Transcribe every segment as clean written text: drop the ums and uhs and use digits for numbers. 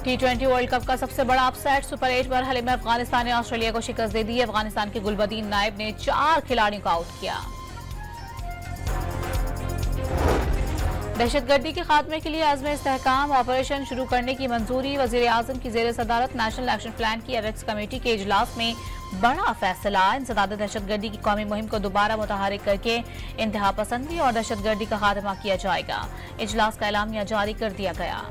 T20 world cup का सबसे बड़ा अपसेट सुपर 8 मरहले में अफगानिस्तान ने ऑस्ट्रेलिया को शिकस्त दे दी। अफगानिस्तान के गुलबदीन नायब ने 4 खिलाड़ियों को आउट किया। दहशतगर्दी के खात्मे के लिए अज़्म इस्तेहकाम ऑपरेशन शुरू करने की मंजूरी। वज़ीर आज़म की ज़ेर सदारत नेशनल एक्शन प्लान की एरेक्स कमेटी के इजलास में बड़ा फैसला। इंसदाद दहशतगर्दी की कौमी मुहिम को दोबारा मुतहरिक करके इंतहा पसंदी और दहशतगर्दी का खात्मा किया जाएगा। इजलास का एलामिया जारी कर दिया गया।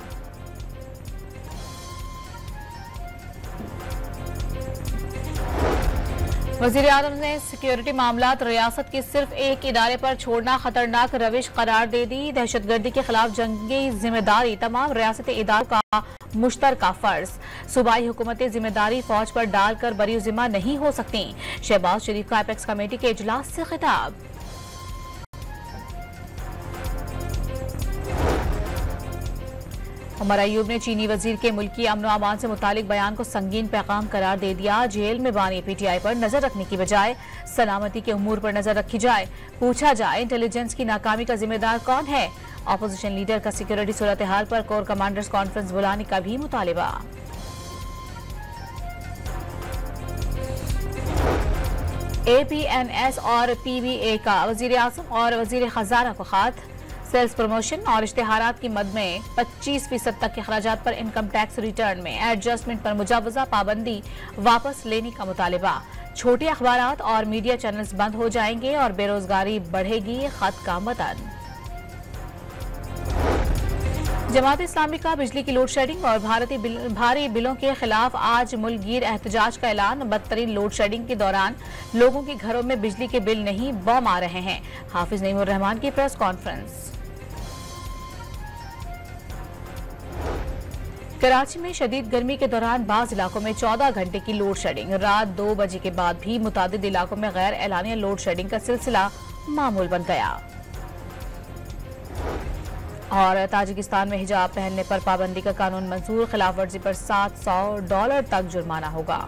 वज़ीर आज़म ने सिक्योरिटी मामलात रियासत के सिर्फ एक इदारे पर छोड़ना खतरनाक रविश करार दे दी। दहशतगर्दी के खिलाफ जंगी जिम्मेदारी तमाम रियासती इदारों का मुश्तरका फर्ज। सूबाई हुकूमतें जिम्मेदारी फौज पर डालकर बरी जिम्मा नहीं हो सकती। शहबाज शरीफ का एपेक्स कमेटी के इजलास से खिताब। उमर अयूब ने चीनी वजीर के मुल्की अमन व अमान से मुतालिक बयान को संगीन पैगाम करार दे दिया। जेल में बानी PTI पर नजर रखने की बजाय सलामती के उमूर पर नजर रखी जाए। पूछा जाए इंटेलिजेंस की नाकामी का जिम्मेदार कौन है। अपोजिशन लीडर का सिक्योरिटी सूरत हाल पर कोर कमांडर्स कॉन्फ्रेंस बुलाने का भी मुतालिबा। APNS और PBA का वजीर आज़म और वजीर खजाना को खत। सेल्स प्रमोशन और इश्तेहारात की मद में 25% तक के अखराजात पर इनकम टैक्स रिटर्न में एडजस्टमेंट पर मुजावजा पाबंदी वापस लेने का मुतालिबा। छोटे अखबारात और मीडिया चैनल्स बंद हो जाएंगे और बेरोजगारी बढ़ेगी। खत का मतन। जमात इस्लामी का बिजली की लोड शेडिंग और भारी बिलों के खिलाफ आज मुल्कगीर एहतजाज का ऐलान। बदतरीन लोड शेडिंग के दौरान लोगों के घरों में बिजली के बिल नहीं बम आ रहे हैं। हाफिज नईमुर रहमान की प्रेस कॉन्फ्रेंस। कराची में शदीद गर्मी के दौरान बाज़ इलाकों में 14 घंटे की लोड शेडिंग। रात 2 बजे के बाद भी मुतादिद इलाकों में गैर एलानिया लोड शेडिंग का सिलसिला मामूल बन गया। और ताजिकिस्तान में हिजाब पहनने पर पाबंदी का कानून मंजूर। खिलाफ वर्जी पर $700 तक जुर्माना होगा।